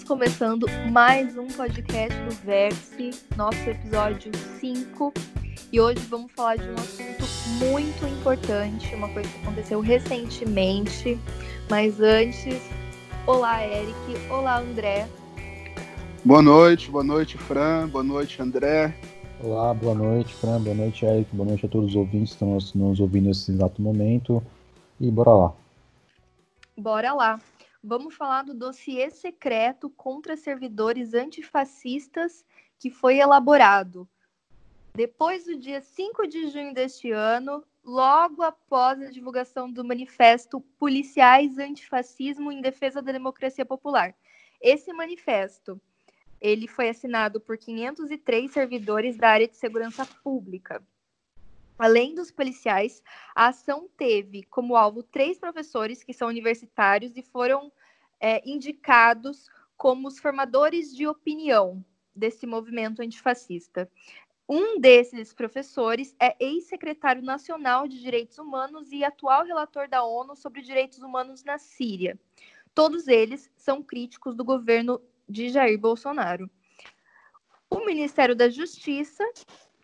começando mais um podcast do Vértice, nosso episódio 5, e hoje vamos falar de um assunto muito importante, uma coisa que aconteceu recentemente, mas antes, olá Eric, olá André. Boa noite Fran, boa noite André. Olá, boa noite Fran, boa noite Eric, boa noite a todos os ouvintes que estão nos ouvindo nesse exato momento, e bora lá. Bora lá. Vamos falar do dossiê secreto contra servidores antifascistas que foi elaborado depois do dia 5 de junho deste ano, logo após a divulgação do manifesto Policiais Antifascismo em Defesa da Democracia Popular. Esse manifesto, ele foi assinado por 503 servidores da área de segurança pública. Além dos policiais, a ação teve como alvo 3 professores que são universitários e foram indicados como os formadores de opinião desse movimento antifascista. Um desses professores é ex-secretário nacional de Direitos Humanos e atual relator da ONU sobre direitos humanos na Síria. Todos eles são críticos do governo de Jair Bolsonaro. O Ministério da Justiça,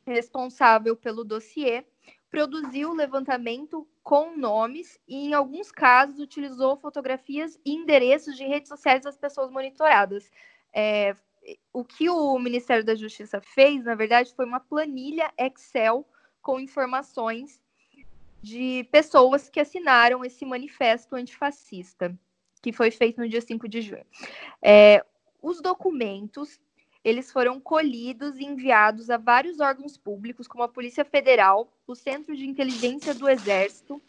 responsável pelo dossiê, produziu o levantamento com nomes e, em alguns casos, utilizou fotografias e endereços de redes sociais das pessoas monitoradas. O que o Ministério da Justiça fez, na verdade, foi uma planilha Excel com informações de pessoas que assinaram esse manifesto antifascista, que foi feito no dia 5 de junho. Os documentos, eles foram colhidos e enviados a vários órgãos públicos, como a Polícia Federal, o Centro de Inteligência do Exército,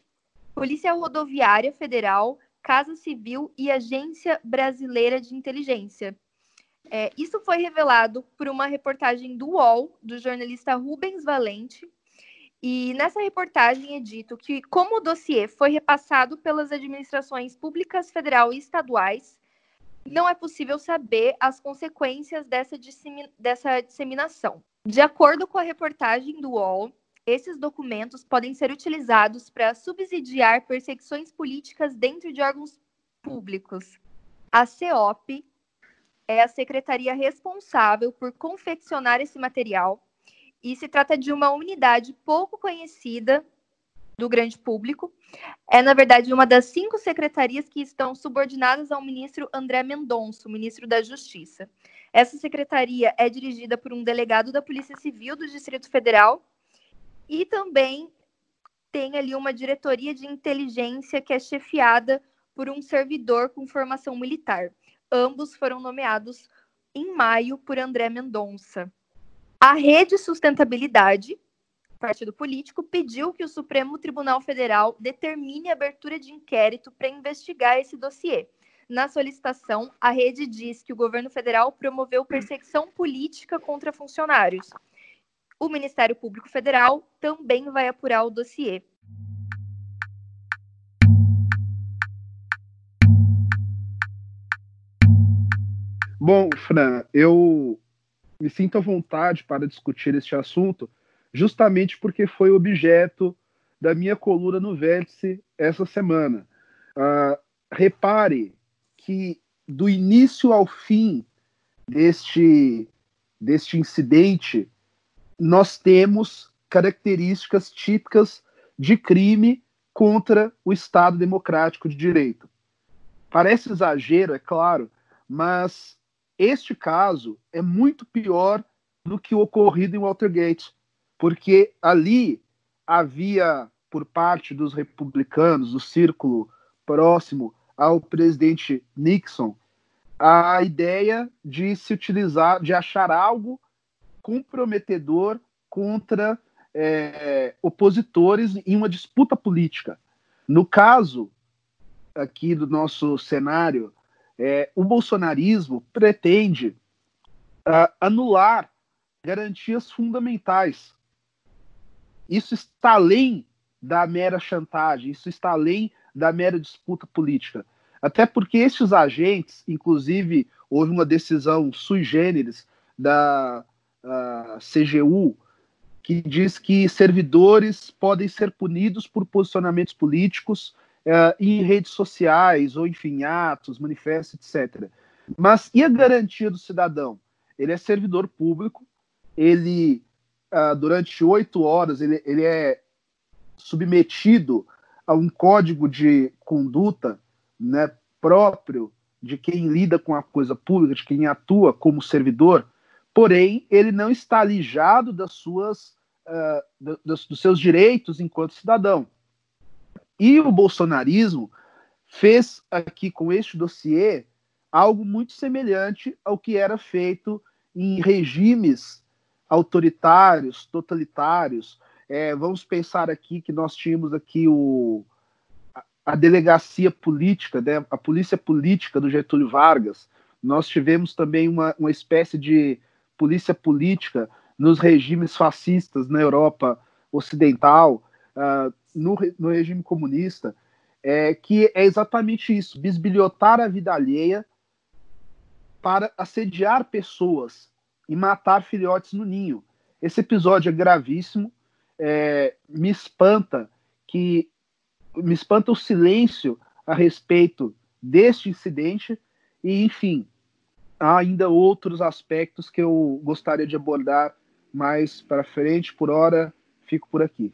Polícia Rodoviária Federal, Casa Civil e Agência Brasileira de Inteligência. Isso foi revelado por uma reportagem do UOL, do jornalista Rubens Valente, e nessa reportagem é dito que, como o dossiê foi repassado pelas administrações públicas federal e estaduais, não é possível saber as consequências dessa disseminação. De acordo com a reportagem do UOL, esses documentos podem ser utilizados para subsidiar perseguições políticas dentro de órgãos públicos. A CEOP é a secretaria responsável por confeccionar esse material e se trata de uma unidade pouco conhecida do grande público. É, na verdade, uma das 5 secretarias que estão subordinadas ao ministro André Mendonça, o ministro da Justiça. Essa secretaria é dirigida por um delegado da Polícia Civil do Distrito Federal e também tem ali uma diretoria de inteligência que é chefiada por um servidor com formação militar. Ambos foram nomeados em maio por André Mendonça. A Rede Sustentabilidade, partido político, pediu que o Supremo Tribunal Federal determine a abertura de inquérito para investigar esse dossiê. Na solicitação, a rede diz que o governo federal promoveu perseguição política contra funcionários. O Ministério Público Federal também vai apurar o dossiê. Bom, Fran, eu me sinto à vontade para discutir este assunto justamente porque foi objeto da minha coluna no Vértice essa semana. Repare que do início ao fim deste incidente, nós temos características típicas de crime contra o Estado Democrático de Direito. Parece exagero, é claro, mas este caso é muito pior do que o ocorrido em Watergate, porque ali havia, por parte dos republicanos, do círculo próximo ao presidente Nixon, a ideia de se utilizar, de achar algo comprometedor contra opositores em uma disputa política. No caso aqui do nosso cenário, o bolsonarismo pretende anular garantias fundamentais. Isso está além da mera chantagem, isso está além da mera disputa política. Até porque esses agentes, inclusive, houve uma decisão sui generis da CGU, que diz que servidores podem ser punidos por posicionamentos políticos em redes sociais, ou enfim, atos, manifestos, etc. Mas e a garantia do cidadão? Ele é servidor público, ele, durante 8 horas, ele é submetido a um código de conduta, né, próprio de quem lida com a coisa pública, de quem atua como servidor, porém, ele não está alijado dos seus direitos enquanto cidadão. E o bolsonarismo fez aqui com este dossiê algo muito semelhante ao que era feito em regimes autoritários, totalitários. Vamos pensar aqui que nós tínhamos aqui a delegacia política, né, a polícia política do Getúlio Vargas. Nós tivemos também uma espécie de polícia política nos regimes fascistas na Europa Ocidental, no regime comunista, que é exatamente isso, bisbilhotar a vida alheia para assediar pessoas e matar filhotes no ninho. Esse episódio é gravíssimo, me espanta o silêncio a respeito deste incidente e, enfim, há ainda outros aspectos que eu gostaria de abordar mais para frente. Por hora, fico por aqui.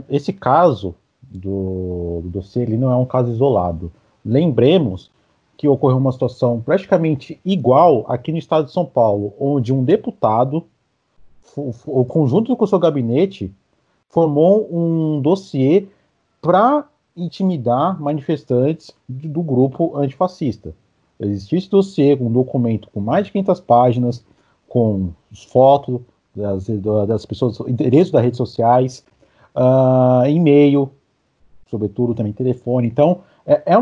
Esse caso do dossiê ele não é um caso isolado. Lembremos que ocorreu uma situação praticamente igual aqui no estado de São Paulo, onde um deputado, o conjunto com o seu gabinete, formou um dossiê para intimidar manifestantes do grupo antifascista. Existia esse dossiê, um documento com mais de 500 páginas, com fotos das pessoas, endereços das redes sociais, e-mail, sobretudo também telefone. Então, é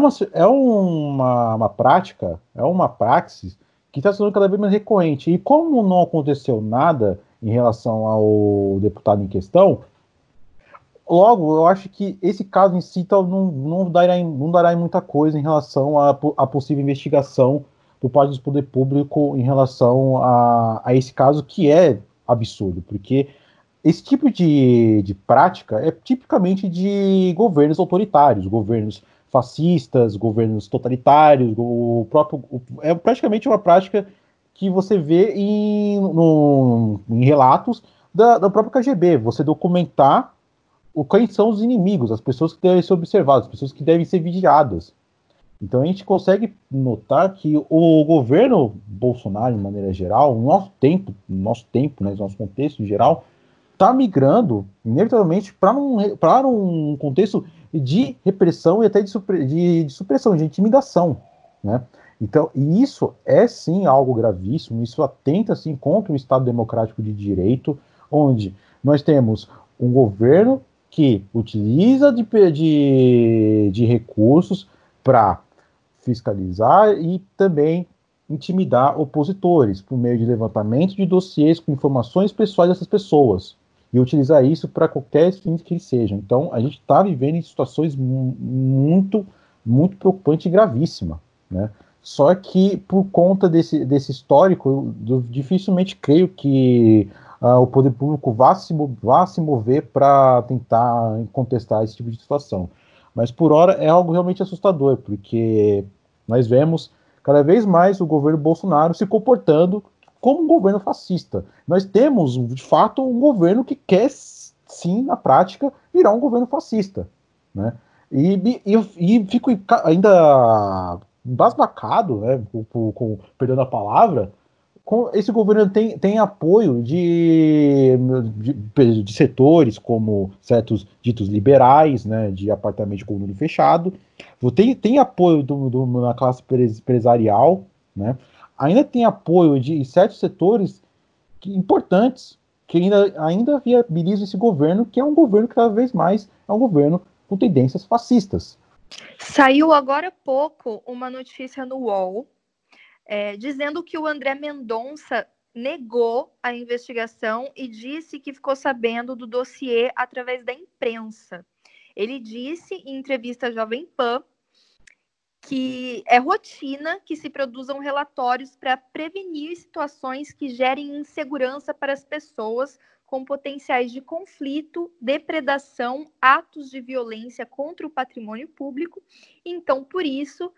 uma prática, é uma praxis que está sendo cada vez mais recorrente. E como não aconteceu nada em relação ao deputado em questão, logo, eu acho que esse caso em si não dará em muita coisa em relação à possível investigação por parte do poder público em relação a esse caso, que é absurdo, porque esse tipo de prática é tipicamente de governos autoritários, governos fascistas, governos totalitários, é praticamente uma prática que você vê em relatos da própria KGB, você documentar quem são os inimigos, as pessoas que devem ser observadas, as pessoas que devem ser vigiadas. Então a gente consegue notar que o governo Bolsonaro, de maneira geral, no nosso tempo, né, no nosso contexto em geral, está migrando, inevitavelmente, para um contexto de repressão e até de supressão, de intimidação, né? Então, e isso é sim algo gravíssimo, isso atenta sim contra o Estado democrático de direito, onde nós temos um governo que utiliza de recursos para fiscalizar e também intimidar opositores por meio de levantamento de dossiês com informações pessoais dessas pessoas e utilizar isso para qualquer fim que eles sejam. Então, a gente está vivendo em situações muito, muito preocupantes e gravíssimas, né? Só que, por conta desse histórico, eu dificilmente creio que o poder público vá se mover para tentar contestar esse tipo de situação. Mas, por hora, é algo realmente assustador, porque nós vemos cada vez mais o governo Bolsonaro se comportando como um governo fascista. Nós temos, de fato, um governo que quer, sim, na prática, virar um governo fascista, né? E fico ainda embasbacado, né, perdendo a palavra, esse governo tem apoio de setores como certos ditos liberais, né, de apartamento de condomínio fechado, tem apoio na classe empresarial, né, ainda tem apoio de certos setores importantes que ainda viabilizam esse governo, que é um governo que cada vez mais é um governo com tendências fascistas. Saiu agora há pouco uma notícia no UOL, dizendo que o André Mendonça negou a investigação e disse que ficou sabendo do dossiê através da imprensa. Ele disse em entrevista à Jovem Pan que é rotina que se produzam relatórios para prevenir situações que gerem insegurança para as pessoas com potenciais de conflito, depredação, atos de violência contra o patrimônio público. Então, por isso,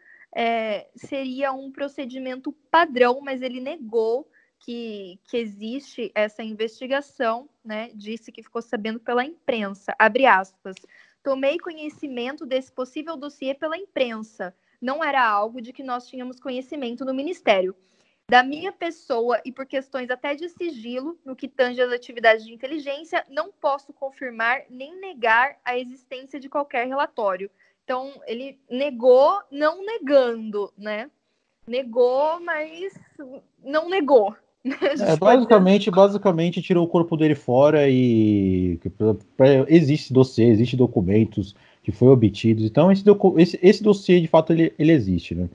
seria um procedimento padrão, mas ele negou que existe essa investigação, né? Disse que ficou sabendo pela imprensa, abre aspas. Tomei conhecimento desse possível dossiê pela imprensa. Não era algo de que nós tínhamos conhecimento no Ministério. Da minha pessoa e por questões até de sigilo, no que tange às atividades de inteligência, não posso confirmar nem negar a existência de qualquer relatório. Então, ele negou, não negando, né? Negou, mas não negou. Basicamente tirou o corpo dele fora e existe dossiê, existe documentos que foram obtidos. Então esse dossiê de fato ele existe, né?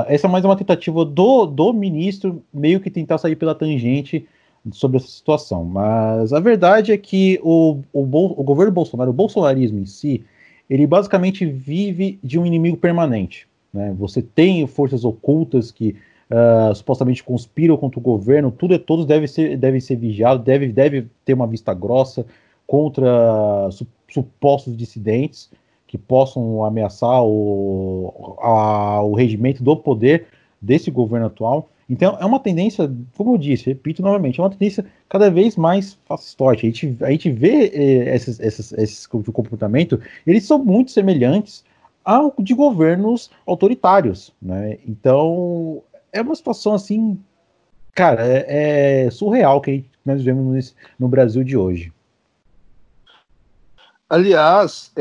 Essa é mais uma tentativa do ministro meio que tentar sair pela tangente sobre essa situação. Mas a verdade é que o governo Bolsonaro, o bolsonarismo em si, ele basicamente vive de um inimigo permanente, né? Você tem forças ocultas que supostamente conspiram contra o governo, todos devem ser vigiados, deve ter uma vista grossa contra supostos dissidentes que possam ameaçar o regimento do poder desse governo atual. Então é uma tendência, como eu disse, repito novamente, é uma tendência cada vez mais fascistoide. A gente vê esses comportamento, eles são muito semelhantes ao de governos autoritários, né? Então é uma situação assim, cara, é surreal que nós vivemos no Brasil de hoje. Aliás,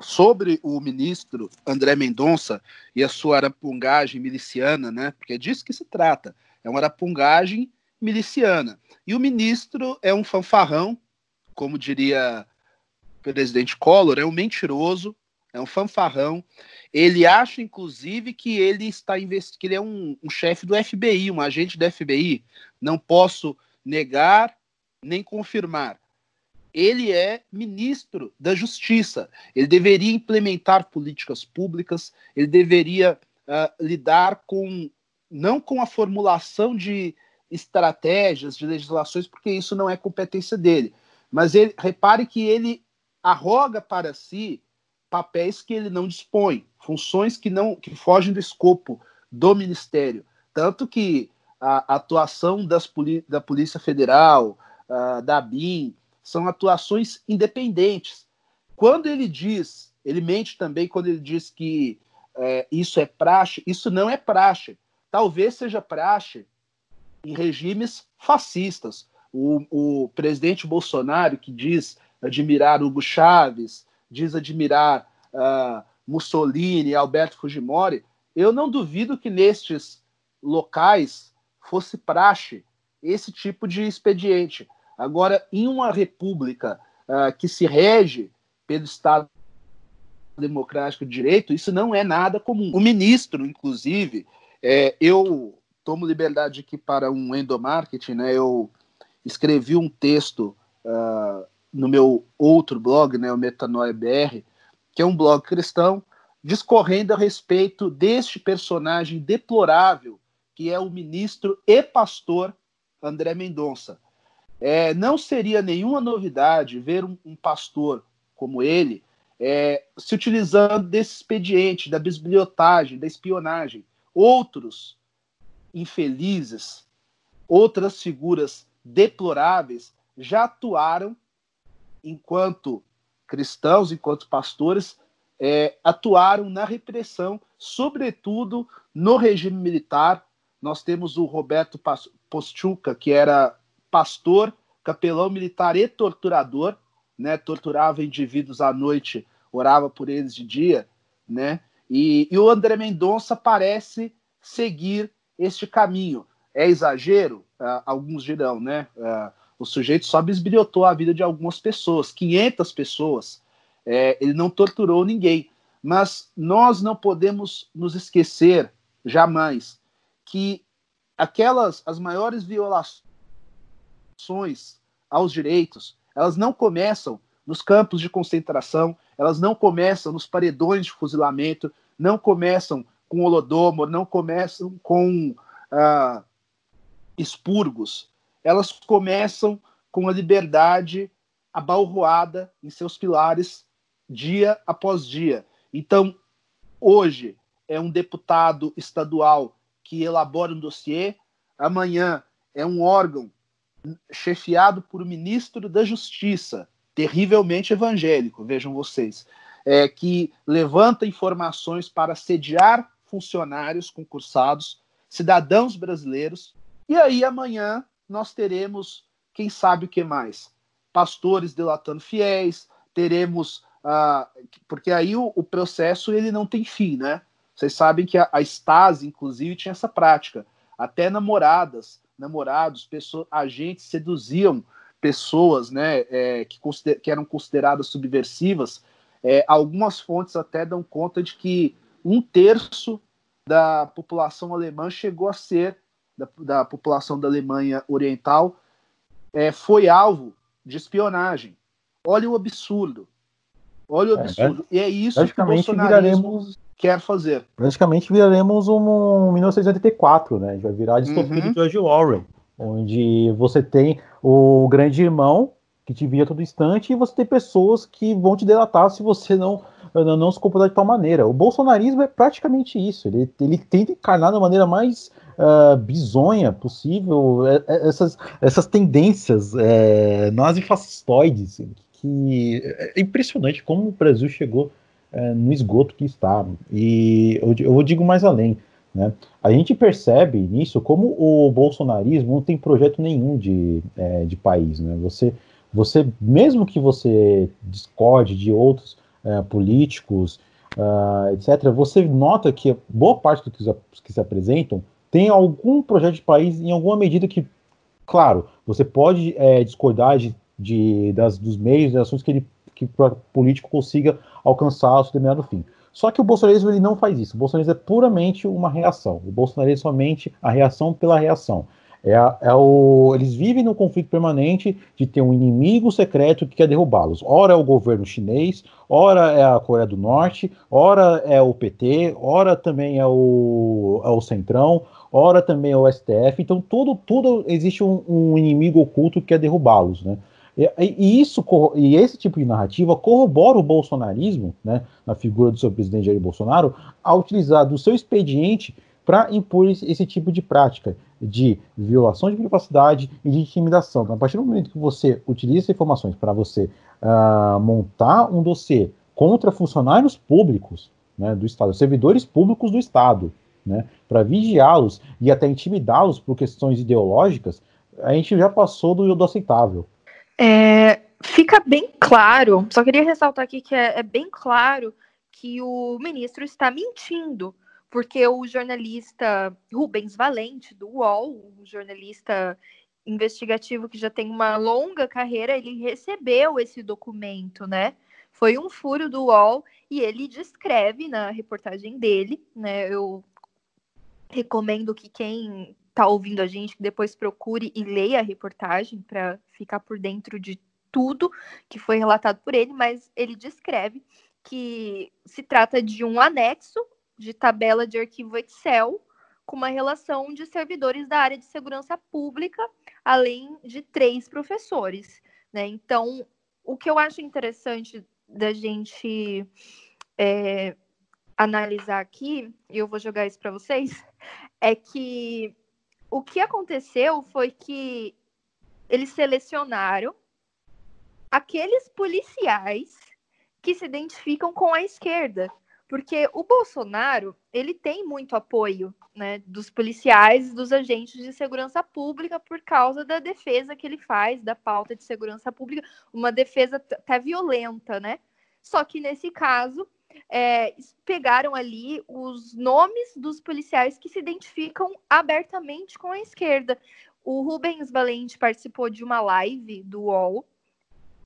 sobre o ministro André Mendonça e a sua arapungagem miliciana, né? Porque é disso que se trata, é uma arapungagem miliciana. E o ministro é um fanfarrão, como diria o presidente Collor, é um mentiroso, é um fanfarrão. Ele acha, inclusive, que ele que ele é um chefe do FBI, um agente do FBI. Não posso negar nem confirmar. Ele é ministro da Justiça. Ele deveria implementar políticas públicas, ele deveria lidar não com a formulação de estratégias, de legislações, porque isso não é competência dele. Mas repare que ele arroga para si papéis que ele não dispõe, funções que fogem do escopo do Ministério. Tanto que a atuação da Polícia Federal, da ABIN, são atuações independentes. Quando ele mente também quando ele diz que isso é praxe, isso não é praxe. Talvez seja praxe em regimes fascistas. O presidente Bolsonaro, que diz admirar Hugo Chávez, diz admirar Mussolini, Alberto Fujimori, eu não duvido que nestes locais fosse praxe esse tipo de expediente. Agora, em uma república que se rege pelo Estado Democrático de Direito, isso não é nada comum. O ministro, inclusive, eu tomo liberdade aqui para um endomarketing, né? Eu escrevi um texto no meu outro blog, né, o Metanoia BR, que é um blog cristão, discorrendo a respeito deste personagem deplorável que é o ministro e pastor André Mendonça. Não seria nenhuma novidade ver um pastor como ele se utilizando desse expediente, da bisbilhotagem, da espionagem. Outros infelizes, outras figuras deploráveis já atuaram enquanto cristãos, enquanto pastores, atuaram na repressão, sobretudo no regime militar. Nós temos o Roberto Postuca, que era pastor, capelão militar e torturador, né? Torturava indivíduos à noite, orava por eles de dia, né? E o André Mendonça parece seguir este caminho. É exagero? Alguns dirão, né? O sujeito só bisbilhotou a vida de algumas pessoas, 500 pessoas. Ele não torturou ninguém. Mas nós não podemos nos esquecer, jamais, que as maiores violações aos direitos, elas não começam nos campos de concentração, elas não começam nos paredões de fuzilamento, não começam com Holodomor, não começam com expurgos. Elas começam com a liberdade abalroada em seus pilares dia após dia. Então, hoje, é um deputado estadual que elabora um dossiê, amanhã é um órgão chefiado por um ministro da Justiça, terrivelmente evangélico, vejam vocês, que levanta informações para sediar funcionários concursados, cidadãos brasileiros, e aí amanhã nós teremos, quem sabe o que mais? Pastores delatando fiéis, teremos... porque aí o processo ele não tem fim, né? Vocês sabem que a Stasi, inclusive, tinha essa prática. Até namorados, agentes seduziam pessoas, né, que eram consideradas subversivas. Algumas fontes até dão conta de que 1/3 da população alemã chegou a ser, da população da Alemanha Oriental, foi alvo de espionagem. Olha o absurdo. Olha o absurdo. E é isso que o bolsonarismo quer fazer. Praticamente viraremos um 1984, né? A gente vai virar a distopia do George Orwell, onde você tem o grande irmão que te via a todo instante e você tem pessoas que vão te delatar se você não se comportar de tal maneira. O bolsonarismo é praticamente isso. Ele tenta encarnar da maneira mais bizonha possível essas tendências nazifascistoides, que é impressionante como o Brasil chegou no esgoto que está. E eu digo mais além, né? A gente percebe nisso como o bolsonarismo não tem projeto nenhum de país, né? Você, mesmo que você discorde de outros políticos, etc., você nota que boa parte dos que se apresentam tem algum projeto de país em alguma medida que, claro, você pode discordar dos meios, das ações que o político consiga alcançar o seu determinado fim. Só que o bolsonarismo ele não faz isso. O bolsonarismo é puramente uma reação. O bolsonarismo é somente a reação pela reação. Eles vivem num conflito permanente de ter um inimigo secreto que quer derrubá-los. Ora é o governo chinês, ora é a Coreia do Norte, ora é o PT, ora também é o Centrão, ora também é o STF. Então tudo existe um inimigo oculto que quer derrubá-los, né? E esse tipo de narrativa corrobora o bolsonarismo, né, na figura do seu presidente Jair Bolsonaro, a utilizar do seu expediente para impor esse tipo de prática de violação de privacidade e de intimidação. Então, a partir do momento que você utiliza essas informações para você montar um dossiê contra funcionários públicos, né, do Estado, servidores públicos do Estado, né, para vigiá-los e até intimidá-los por questões ideológicas, a gente já passou do aceitável. Fica bem claro, só queria ressaltar aqui que é bem claro que o ministro está mentindo, porque o jornalista Rubens Valente, do UOL, um jornalista investigativo que já tem uma longa carreira, ele recebeu esse documento, né? Foi um furo do UOL e ele descreve na reportagem dele, né? Eu recomendo que quem está ouvindo a gente que depois procure e leia a reportagem para ficar por dentro de tudo que foi relatado por ele, mas ele descreve que se trata de um anexo de tabela de arquivo Excel com uma relação de servidores da área de segurança pública, além de 3 professores, né? Então, o que eu acho interessante da gente analisar aqui, e eu vou jogar isso para vocês, é que o que aconteceu foi que eles selecionaram aqueles policiais que se identificam com a esquerda, porque o Bolsonaro, ele tem muito apoio, né, dos policiais e dos agentes de segurança pública por causa da defesa que ele faz da pauta de segurança pública, uma defesa até violenta, né? Só que nesse caso, pegaram ali os nomes dos policiais que se identificam abertamente com a esquerda. O Rubens Valente participou de uma live do UOL,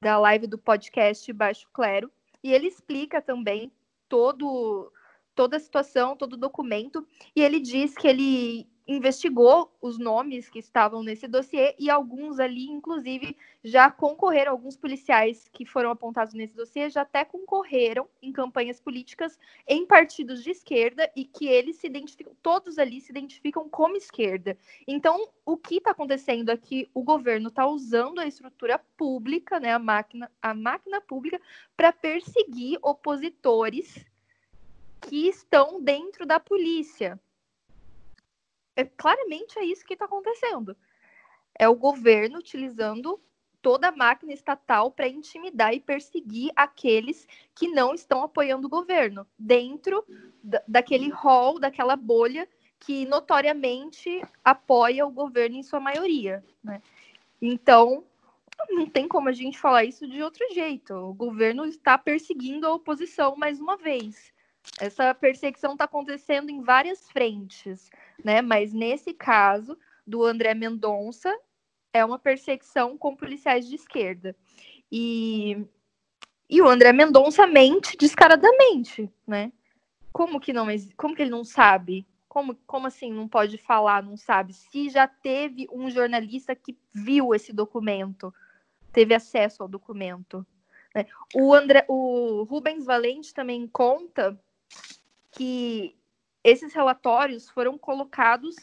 da live do podcast Baixo Clero, e ele explica também toda a situação, todo o documento, e ele diz que ele investigou os nomes que estavam nesse dossiê e alguns ali, inclusive, já concorreram, alguns policiais que foram apontados nesse dossiê já até concorreram em campanhas políticas em partidos de esquerda e que eles se identificam, todos ali se identificam como esquerda. Então, o que está acontecendo é que o governo está usando a estrutura pública, né, a máquina pública, para perseguir opositores que estão dentro da polícia. Claramente é isso que está acontecendo. É o governo utilizando toda a máquina estatal para intimidar e perseguir aqueles que não estão apoiando o governo, dentro daquele hall, daquela bolha que notoriamente apoia o governo em sua maioria, né? Então, não tem como a gente falar isso de outro jeito. O governo está perseguindo a oposição mais uma vez. Essa perseguição está acontecendo em várias frentes, né? Mas nesse caso do André Mendonça, é uma perseguição com policiais de esquerda. E o André Mendonça mente descaradamente, né? Como que ele não sabe? Como assim não pode falar, não sabe? Se já teve um jornalista que viu esse documento, teve acesso ao documento, né? O Rubens Valente também conta que esses relatórios foram colocados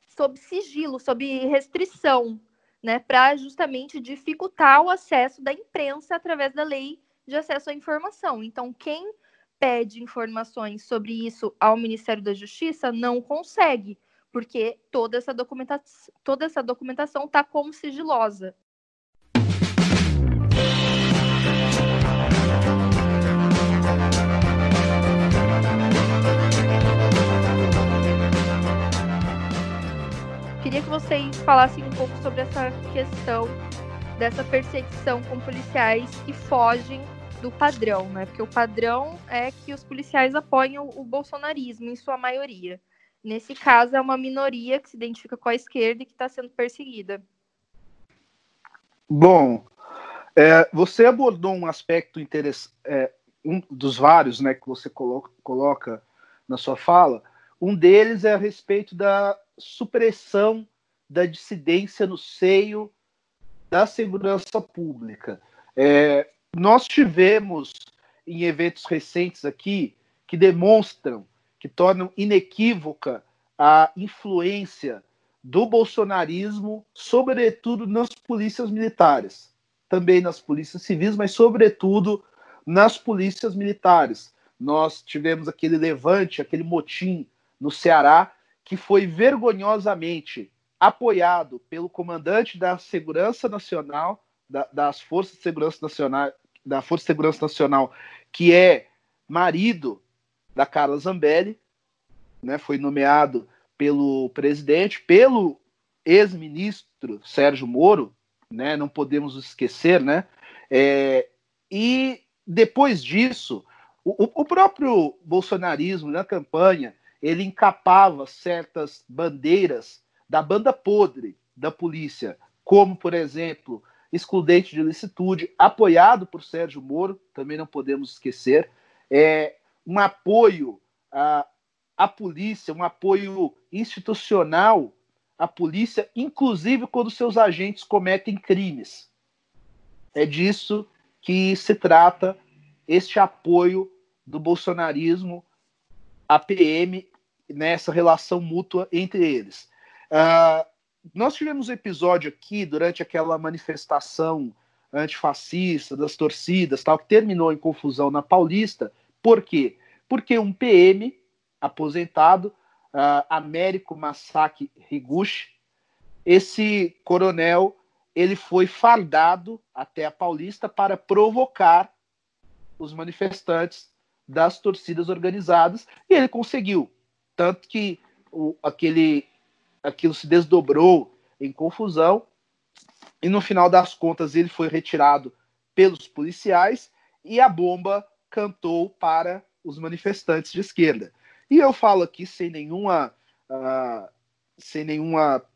sob sigilo, sob restrição, né, para justamente dificultar o acesso da imprensa através da lei de acesso à informação. Então, quem pede informações sobre isso ao Ministério da Justiça não consegue, porque toda essa documentação está como sigilosa. Queria que vocês falassem um pouco sobre essa questão dessa perseguição com policiais que fogem do padrão, né? Porque o padrão é que os policiais apoiam o bolsonarismo em sua maioria. Nesse caso, é uma minoria que se identifica com a esquerda e que está sendo perseguida. Bom, você abordou um aspecto interessante, um dos vários, né, que você coloca na sua fala. Um deles é a respeito da supressão da dissidência no seio da segurança pública. Nós tivemos em eventos recentes aqui que demonstram, que tornam inequívoca a influência do bolsonarismo, sobretudo nas polícias militares, também nas polícias civis, mas sobretudo nas polícias militares. Nós tivemos aquele levante, aquele motim no Ceará, que foi vergonhosamente apoiado pelo comandante da Segurança Nacional, das Forças de Segurança Nacional, da Força de Segurança Nacional, que é marido da Carla Zambelli, né, foi nomeado pelo presidente, pelo ex-ministro Sérgio Moro, né, não podemos esquecer, né, e depois disso, o próprio bolsonarismo na campanha, ele encapava certas bandeiras da banda podre da polícia, como, por exemplo, excludente de ilicitude, apoiado por Sérgio Moro, também não podemos esquecer, um apoio à polícia, um apoio institucional à polícia, inclusive quando seus agentes cometem crimes. É disso que se trata este apoio do bolsonarismo à PM, nessa relação mútua entre eles. Nós tivemos um episódio aqui, durante aquela manifestação antifascista das torcidas, tal, que terminou em confusão na Paulista. Por quê? Porque um PM aposentado, Américo Masaki Higuchi, esse coronel, ele foi fardado até a Paulista para provocar os manifestantes das torcidas organizadas, e ele conseguiu. Tanto que aquilo se desdobrou em confusão, e no final das contas ele foi retirado pelos policiais e a bomba cantou para os manifestantes de esquerda. E eu falo aqui sem nenhuma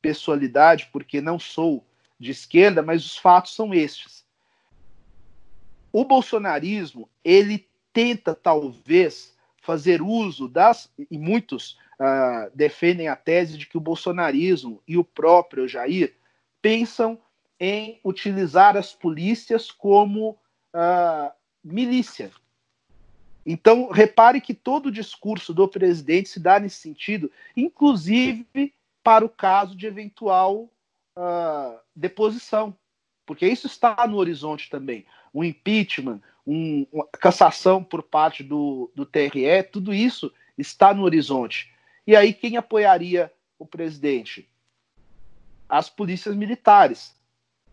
pessoalidade, porque não sou de esquerda, mas os fatos são estes. O bolsonarismo, ele tenta talvez fazer uso e muitos defendem a tese de que o bolsonarismo e o próprio Jair pensam em utilizar as polícias como milícia. Então, repare que todo o discurso do presidente se dá nesse sentido, inclusive para o caso de eventual deposição, porque isso está no horizonte também. Um impeachment, uma cassação por parte do TRE, tudo isso está no horizonte. E aí quem apoiaria o presidente? As polícias militares,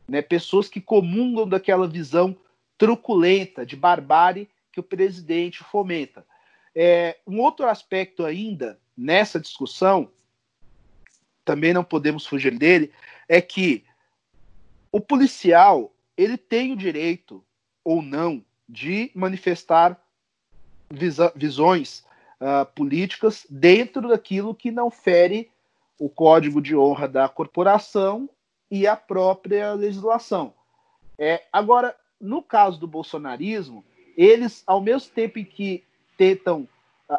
né? Pessoas que comungam daquela visão truculenta, de barbárie que o presidente fomenta. Um outro aspecto ainda nessa discussão, também não podemos fugir dele, é que o policial, ele tem o direito ou não de manifestar visões políticas dentro daquilo que não fere o código de honra da corporação e a própria legislação. Agora, no caso do bolsonarismo, eles, ao mesmo tempo em que tentam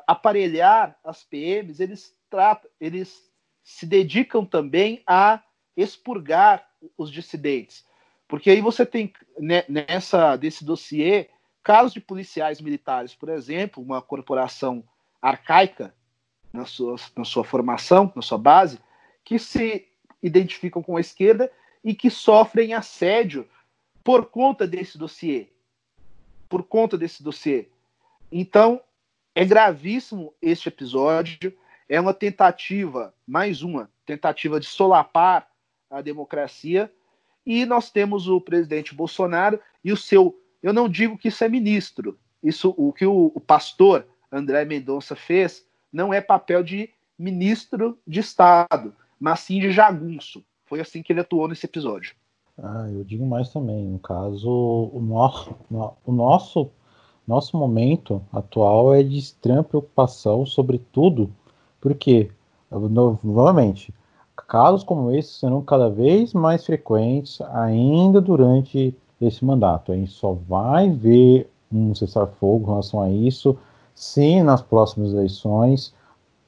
aparelhar as PMs, eles se dedicam também a expurgar os dissidentes. Porque aí você tem, né, desse dossiê, casos de policiais militares, por exemplo, uma corporação arcaica na sua formação, na sua base, que se identificam com a esquerda e que sofrem assédio por conta desse dossiê. Por conta desse dossiê. Então, é gravíssimo este episódio, é uma tentativa, mais uma tentativa de solapar a democracia, e nós temos o presidente Bolsonaro e o seu, eu não digo que isso é ministro, isso, o que o pastor André Mendonça fez não é papel de ministro de Estado, mas sim de jagunço. Foi assim que ele atuou nesse episódio. Eu digo mais também, no caso, o nosso momento atual é de extrema preocupação, sobretudo porque, novamente, casos como esse serão cada vez mais frequentes ainda durante esse mandato. A gente só vai ver um cessar-fogo em relação a isso se nas próximas eleições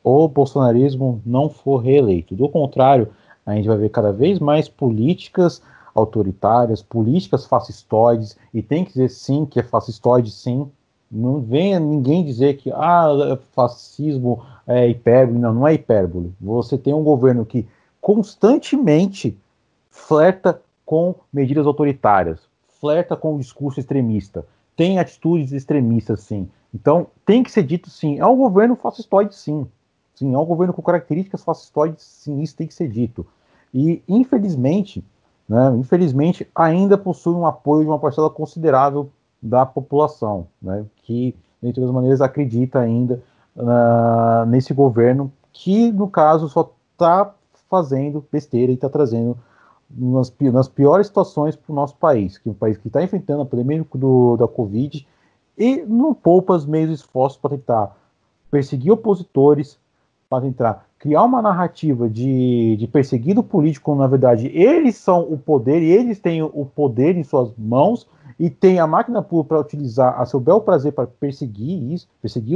o bolsonarismo não for reeleito. Do contrário, a gente vai ver cada vez mais políticas autoritárias, políticas fascistoides, e tem que dizer sim que é fascistoide, sim. Não venha ninguém dizer que fascismo é hipérbole. Não é hipérbole. Você tem um governo que constantemente flerta com medidas autoritárias, flerta com o discurso extremista, tem atitudes extremistas, sim. Então, tem que ser dito sim. É um governo fascistoide, sim. Sim, é um governo com características fascistoides, sim, isso tem que ser dito. E, infelizmente, ainda possui um apoio de uma parcela considerável da população, né, que, de todas as maneiras, acredita ainda nesse governo que, no caso, só está fazendo besteira e está trazendo nas piores situações para o nosso país, que é um país que está enfrentando a pandemia da Covid e não poupa os meios e esforços para tentar perseguir opositores, para tentar criar uma narrativa de perseguido político, quando na verdade eles são o poder e eles têm o poder em suas mãos e tem a máquina pura para utilizar a seu bel prazer para perseguir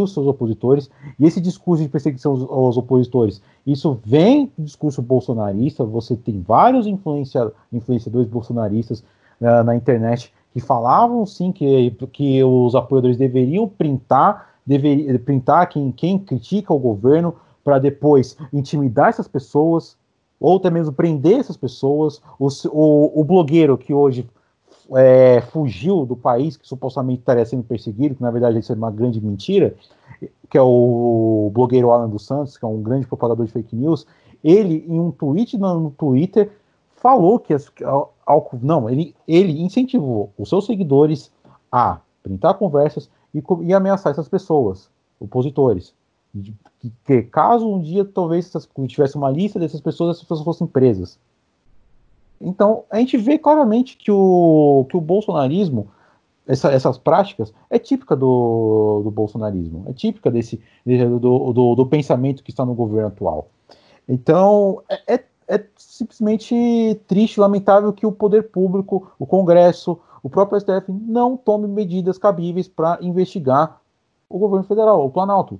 os seus opositores. E esse discurso de perseguição aos opositores, isso vem do discurso bolsonarista. Você tem vários influenciadores bolsonaristas na internet que falavam sim que os apoiadores deveriam printar quem critica o governo, para depois intimidar essas pessoas, ou até mesmo prender essas pessoas. O blogueiro que hoje fugiu do país, que supostamente estaria sendo perseguido, que na verdade isso é uma grande mentira, que é o blogueiro Alan dos Santos, que é um grande propagador de fake news, ele, em um tweet no Twitter, falou que ele incentivou os seus seguidores a printar conversas e ameaçar essas pessoas, opositores. Que caso um dia talvez tivesse uma lista dessas pessoas fossem presas. Então a gente vê claramente que o bolsonarismo, essas práticas, é típica do bolsonarismo, é típica do pensamento que está no governo atual. Então é simplesmente triste e lamentável que o poder público, o Congresso, o próprio STF não tome medidas cabíveis para investigar o governo federal, o Planalto.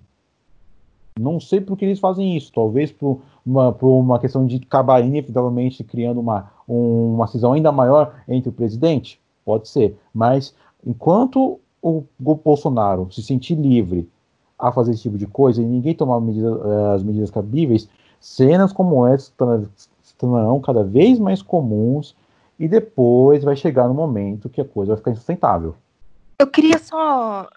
Não sei por que eles fazem isso, talvez por uma questão de acabar inevitavelmente criando uma cisão ainda maior entre o presidente, pode ser, mas enquanto o Bolsonaro se sentir livre a fazer esse tipo de coisa e ninguém tomar as medidas cabíveis, cenas como essa se tornarão cada vez mais comuns e depois vai chegar no momento que a coisa vai ficar insustentável. Eu queria só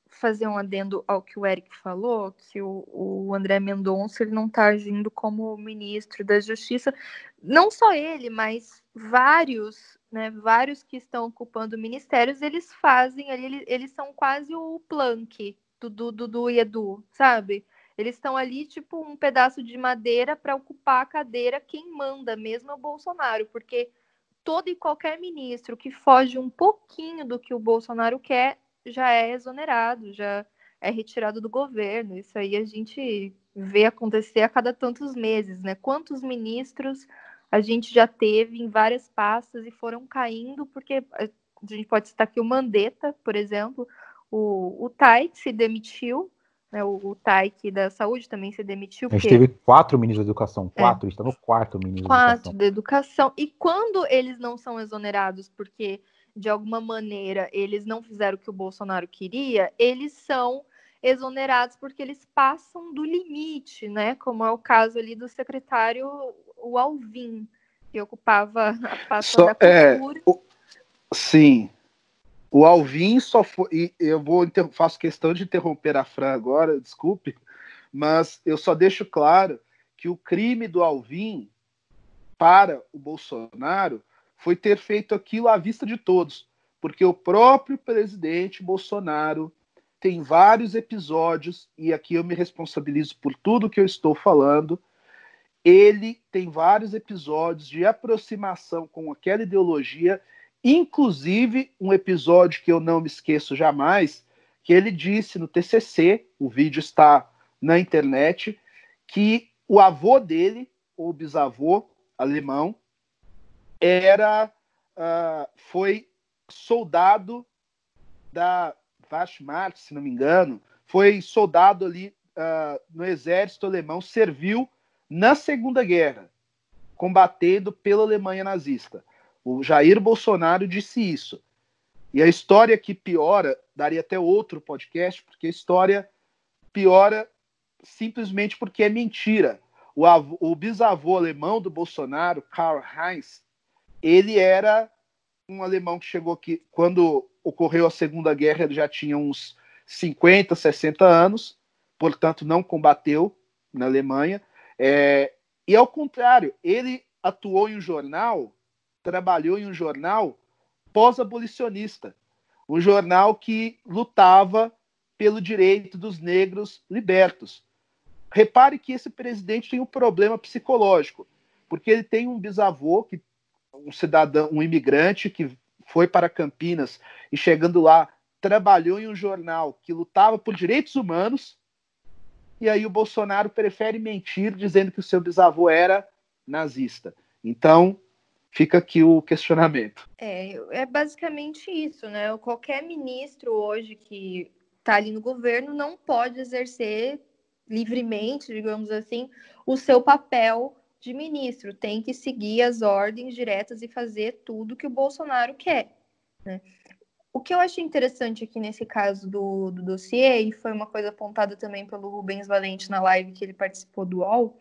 fazer um adendo ao que o Eric falou, que o André Mendonça ele não está agindo como ministro da Justiça. Não só ele, mas vários, né, vários que estão ocupando ministérios, eles fazem ali, eles são quase o Planck do Dudu e Edu, sabe? Eles estão ali, tipo, um pedaço de madeira para ocupar a cadeira. Quem manda mesmo é o Bolsonaro, porque todo e qualquer ministro que foge um pouquinho do que o Bolsonaro quer já é exonerado, já é retirado do governo. Isso aí a gente vê acontecer a cada tantos meses, né? Quantos ministros a gente já teve em várias pastas e foram caindo, porque a gente pode citar aqui o Mandetta, por exemplo, o Taik se demitiu, né? O Taik da Saúde também se demitiu. A gente teve 4 ministros da educação, 4, está no 4º ministro da educação. 4 da educação. E quando eles não são exonerados porque, de alguma maneira, eles não fizeram o que o Bolsonaro queria, eles são exonerados porque eles passam do limite, né? Como é o caso ali do secretário, o Alvim, que ocupava a pasta da cultura. Sim. O Alvim só foi... E eu faço questão de interromper a Fran agora, desculpe, mas eu só deixo claro que o crime do Alvim para o Bolsonaro foi ter feito aquilo à vista de todos, porque o próprio presidente Bolsonaro tem vários episódios, e aqui eu me responsabilizo por tudo que eu estou falando, ele tem vários episódios de aproximação com aquela ideologia, inclusive um episódio que eu não me esqueço jamais, que ele disse no TCC, o vídeo está na internet, que o avô dele, ou bisavô alemão, foi soldado da Wehrmacht, se não me engano, foi soldado ali no exército alemão, serviu na Segunda Guerra, combatendo pela Alemanha nazista. O Jair Bolsonaro disse isso. E a história que piora, daria até outro podcast, porque a história piora simplesmente porque é mentira. O bisavô alemão do Bolsonaro, Karl Heinz, ele era um alemão que chegou aqui, quando ocorreu a Segunda Guerra, ele já tinha uns 50, 60 anos, portanto não combateu na Alemanha. E ao contrário, ele atuou em um jornal, trabalhou em um jornal pós-abolicionista, um jornal que lutava pelo direito dos negros libertos. Repare que esse presidente tem um problema psicológico, porque ele tem um bisavô, um cidadão, um imigrante que foi para Campinas e chegando lá trabalhou em um jornal que lutava por direitos humanos, e aí o Bolsonaro prefere mentir dizendo que o seu bisavô era nazista. Então, fica aqui o questionamento. É basicamente isso, né? Qualquer ministro hoje que está ali no governo não pode exercer livremente, digamos assim, o seu papel de ministro. Tem que seguir as ordens diretas e fazer tudo que o Bolsonaro quer, né? O que eu achei interessante aqui nesse caso do dossiê, e foi uma coisa apontada também pelo Rubens Valente na live que ele participou do UOL,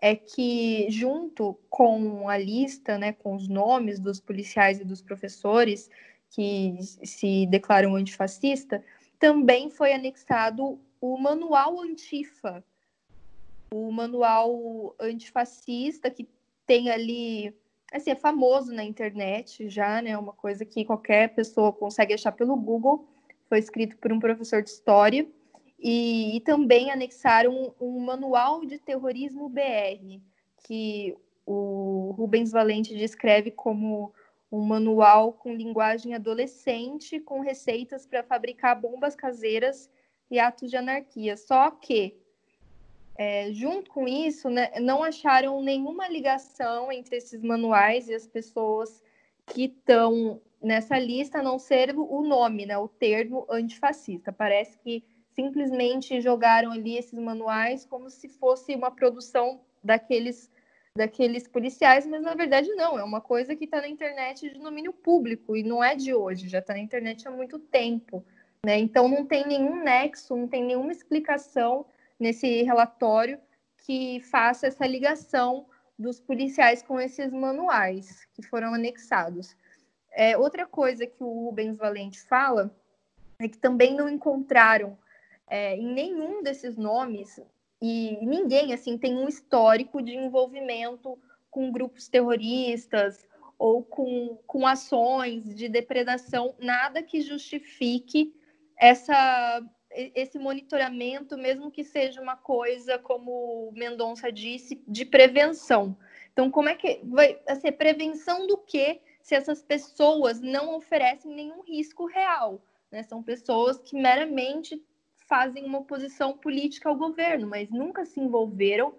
é que junto com a lista, né, com os nomes dos policiais e dos professores que se declaram antifascista, também foi anexado o manual Antifa, o manual antifascista que tem ali, assim, é famoso na internet já, né, uma coisa que qualquer pessoa consegue achar pelo Google, foi escrito por um professor de história, e também anexaram um manual de terrorismo BR, que o Rubens Valente descreve como um manual com linguagem adolescente, com receitas para fabricar bombas caseiras e atos de anarquia. Só que, junto com isso, né, não acharam nenhuma ligação entre esses manuais e as pessoas que estão nessa lista, a não ser o nome, né, o termo antifascista. Parece que simplesmente jogaram ali esses manuais como se fosse uma produção daqueles policiais, mas na verdade não, é uma coisa que está na internet de domínio público e não é de hoje, já está na internet há muito tempo, né? Então não tem nenhum nexo, não tem nenhuma explicação nesse relatório que faça essa ligação dos policiais com esses manuais que foram anexados. Outra coisa que o Rubens Valente fala é que também não encontraram em nenhum desses nomes, e ninguém assim tem um histórico de envolvimento com grupos terroristas ou com ações de depredação, nada que justifique esse monitoramento, mesmo que seja uma coisa, como o Mendonça disse, de prevenção. Então, como é que vai ser prevenção do quê se essas pessoas não oferecem nenhum risco real, né? São pessoas que meramente fazem uma oposição política ao governo, mas nunca se envolveram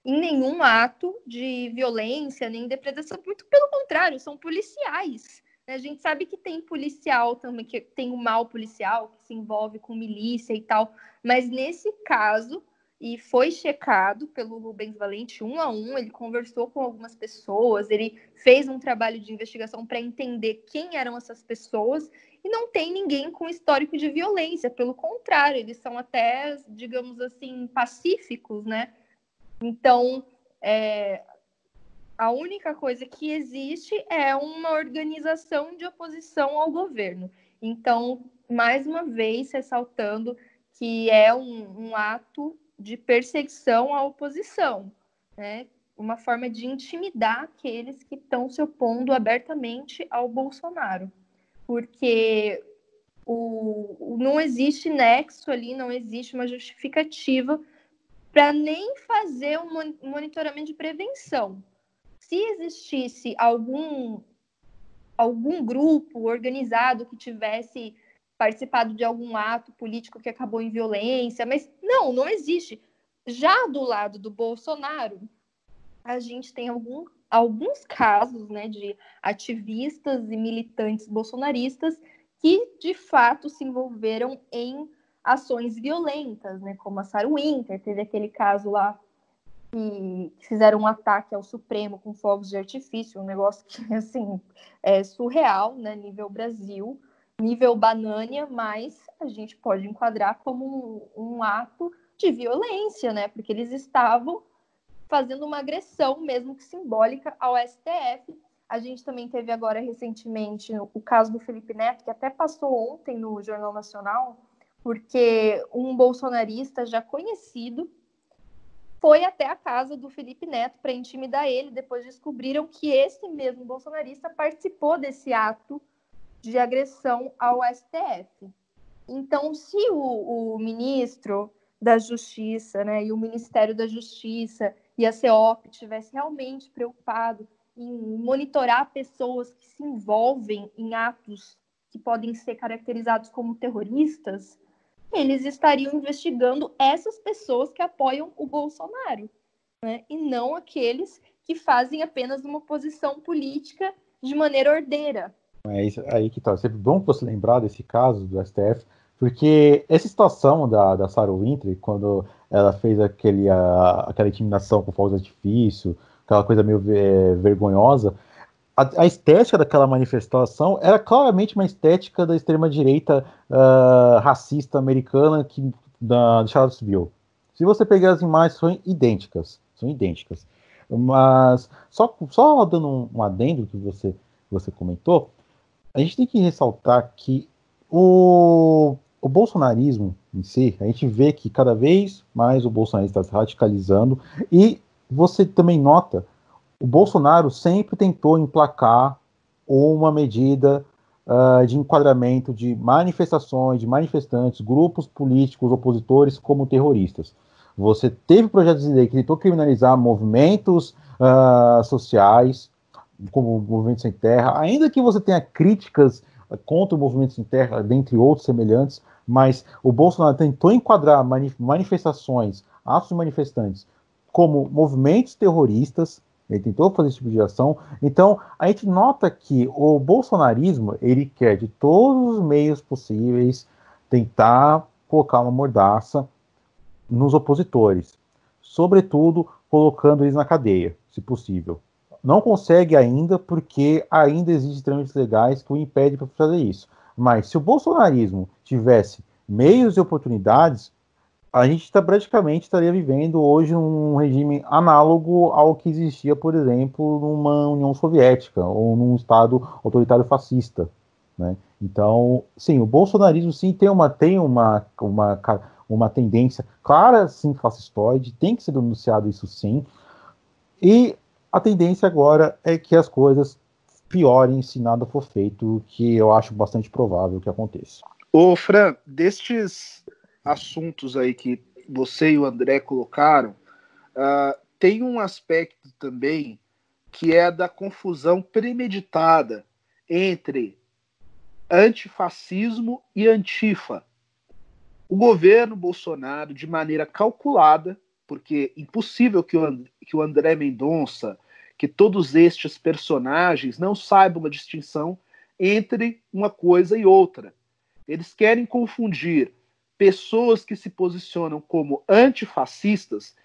em nenhum ato de violência, nem depredação, muito pelo contrário, são policiais. A gente sabe que tem policial também, que tem o mal policial, que se envolve com milícia e tal, mas nesse caso, e foi checado pelo Rubens Valente 1 a 1, ele conversou com algumas pessoas, ele fez um trabalho de investigação para entender quem eram essas pessoas, e não tem ninguém com histórico de violência, pelo contrário, eles são até, digamos assim, pacíficos, né? Então, a única coisa que existe é uma organização de oposição ao governo. Então, mais uma vez, ressaltando que é um ato de perseguição à oposição, né? Uma forma de intimidar aqueles que estão se opondo abertamente ao Bolsonaro. Porque não existe nexo ali, não existe uma justificativa para nem fazer um monitoramento de prevenção. Se existisse algum grupo organizado que tivesse participado de algum ato político que acabou em violência, mas não existe. Já do lado do Bolsonaro, a gente tem alguns casos, né, de ativistas e militantes bolsonaristas que, de fato, se envolveram em ações violentas, né, como a Sarah Winter, teve aquele caso lá que fizeram um ataque ao Supremo com fogos de artifício, um negócio que, assim, é surreal, né, nível Brasil, nível Banânia, mas a gente pode enquadrar como um ato de violência, né, porque eles estavam fazendo uma agressão, mesmo que simbólica, ao STF. A gente também teve agora, recentemente, o caso do Felipe Neto, que até passou ontem no Jornal Nacional, porque um bolsonarista já conhecido foi até a casa do Felipe Neto para intimidar ele. Depois descobriram que esse mesmo bolsonarista participou desse ato de agressão ao STF. Então, se o ministro da Justiça, né, e o Ministério da Justiça e a CEOP tivesse realmente preocupado em monitorar pessoas que se envolvem em atos que podem ser caracterizados como terroristas, eles estariam investigando essas pessoas que apoiam o Bolsonaro, né? E não aqueles que fazem apenas uma posição política de maneira ordeira. É isso aí que tá. É sempre bom você lembrar desse caso do STF, porque essa situação da Sarah Winter, quando ela fez aquela intimidação com fogos de artifício, aquela coisa meio vergonhosa, a estética daquela manifestação era claramente uma estética da extrema-direita racista americana de Charlottesville. Se você pegar as imagens, são idênticas. Mas, só dando um adendo que você comentou, a gente tem que ressaltar que o bolsonarismo em si, a gente vê que cada vez mais o bolsonarismo está se radicalizando, e você também nota, o Bolsonaro sempre tentou emplacar uma medida de enquadramento de manifestações, de manifestantes, grupos políticos opositores como terroristas. Você teve projetos de lei que tentou criminalizar movimentos sociais, como o Movimento Sem Terra, ainda que você tenha críticas contra o Movimento Sem Terra, dentre outros semelhantes, mas o Bolsonaro tentou enquadrar manifestações, atos de manifestantes, como movimentos terroristas. Ele tentou fazer esse tipo de ação. Então, a gente nota que o bolsonarismo, ele quer, de todos os meios possíveis, tentar colocar uma mordaça nos opositores, sobretudo colocando eles na cadeia, se possível. Não consegue ainda, porque ainda existem trâmites legais que o impedem para fazer isso. Mas se o bolsonarismo tivesse meios e oportunidades, a gente praticamente estaria vivendo hoje um regime análogo ao que existia, por exemplo, numa União Soviética ou num Estado autoritário fascista, né? Então, sim, o bolsonarismo sim uma tendência clara, sim, fascistoide, tem que ser denunciado isso sim, e a tendência agora é que as coisas piorem se nada for feito, que eu acho bastante provável que aconteça. Ô, Fran, destes assuntos aí que você e o André colocaram, tem um aspecto também que é da confusão premeditada entre antifascismo e antifa. O governo Bolsonaro, de maneira calculada, porque impossível que o André Mendonça, que todos estes personagens não saibam uma distinção entre uma coisa e outra. Eles querem confundir pessoas que se posicionam como antifascistas,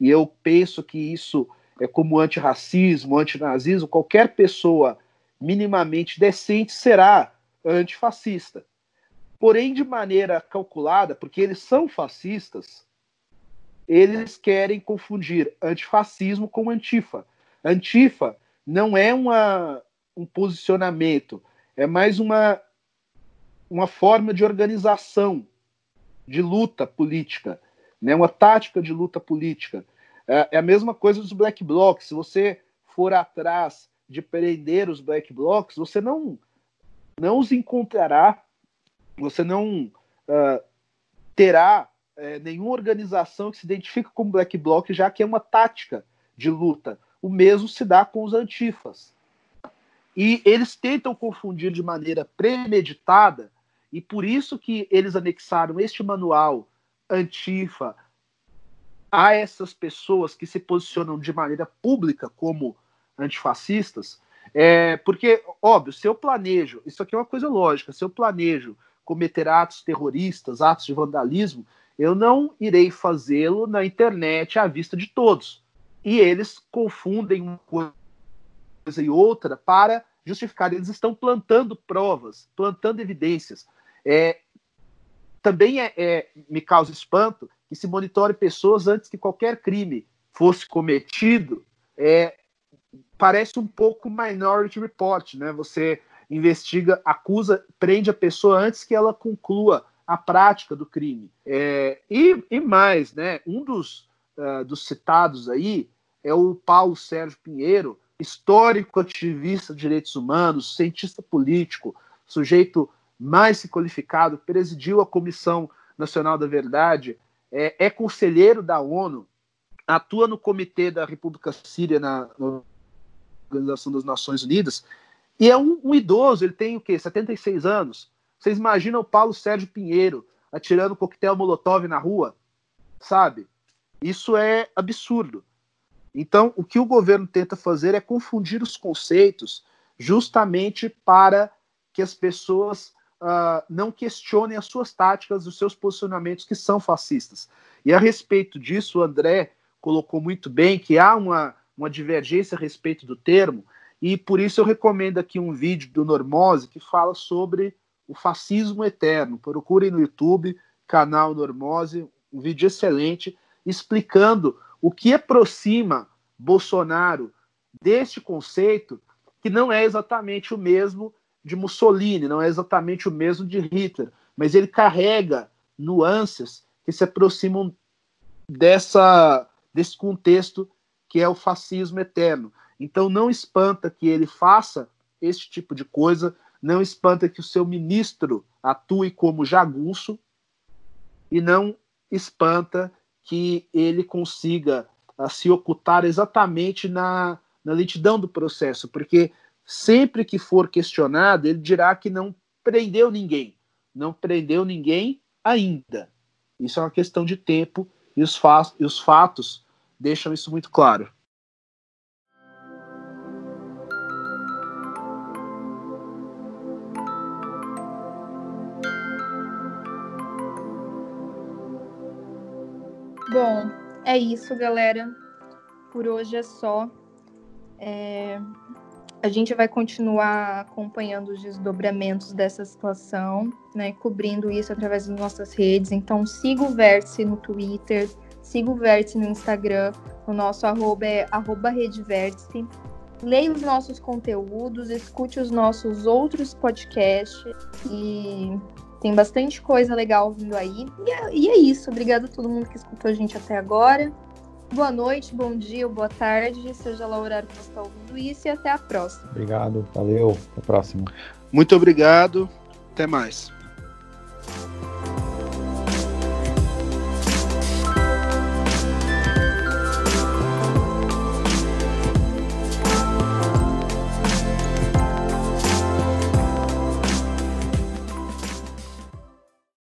e eu penso que isso é como antirracismo, antinazismo, qualquer pessoa minimamente decente será antifascista. Porém, de maneira calculada, porque eles são fascistas, eles querem confundir antifascismo com antifa. Antifa não é um posicionamento, é mais uma forma de organização, de luta política, né? Uma tática de luta política. É a mesma coisa dos black blocs. Se você for atrás de prender os black blocs, você não os encontrará, você não terá nenhuma organização que se identifique como black bloc, já que é uma tática de luta. O mesmo se dá com os antifas. E eles tentam confundir de maneira premeditada, e por isso que eles anexaram este manual antifa a essas pessoas que se posicionam de maneira pública como antifascistas, porque, óbvio, se eu planejo, isso aqui é uma coisa lógica, se eu planejo cometer atos terroristas, atos de vandalismo, eu não irei fazê-lo na internet à vista de todos. E eles confundem uma coisa e outra para justificar. Eles estão plantando provas, plantando evidências. Também me causa espanto que se monitore pessoas antes que qualquer crime fosse cometido. Parece um pouco Minority Report, né? Você investiga, acusa, prende a pessoa antes que ela conclua a prática do crime. E mais, né? Um dos citados aí é o Paulo Sérgio Pinheiro, histórico ativista de direitos humanos, cientista político, sujeito mais se qualificado, presidiu a Comissão Nacional da Verdade, é conselheiro da ONU, atua no Comitê da República Síria na Organização das Nações Unidas, e é um idoso, ele tem o quê? 76 anos. Vocês imaginam o Paulo Sérgio Pinheiro atirando coquetel Molotov na rua? Sabe? Isso é absurdo. Então, o que o governo tenta fazer é confundir os conceitos justamente para que as pessoas não questionem as suas táticas, os seus posicionamentos que são fascistas. E a respeito disso, o André colocou muito bem que há uma divergência a respeito do termo, e por isso eu recomendo aqui um vídeo do Normose que fala sobre o fascismo eterno. Procurem no YouTube, canal Normose, um vídeo excelente, explicando o que aproxima Bolsonaro deste conceito, que não é exatamente o mesmo de Mussolini, não é exatamente o mesmo de Hitler, mas ele carrega nuances que se aproximam desse contexto que é o fascismo eterno. Então não espanta que ele faça esse tipo de coisa, não espanta que o seu ministro atue como jagunço, e não espanta que ele consiga se ocultar exatamente na lentidão do processo, porque sempre que for questionado, ele dirá que não prendeu ninguém. Não prendeu ninguém ainda. Isso é uma questão de tempo, e os fatos deixam isso muito claro. Bom, é isso, galera. Por hoje é só. A gente vai continuar acompanhando os desdobramentos dessa situação, né, cobrindo isso através das nossas redes. Então, siga o Vértice no Twitter, siga o Vértice no Instagram. O nosso arroba é @redevértice. Leia os nossos conteúdos, escute os nossos outros podcasts e tem bastante coisa legal vindo aí. E é isso. Obrigada a todo mundo que escutou a gente até agora. Boa noite, bom dia ou boa tarde, seja lá o horário que você está ouvindo isso, e até a próxima. Obrigado, valeu, até a próxima. Muito obrigado, até mais.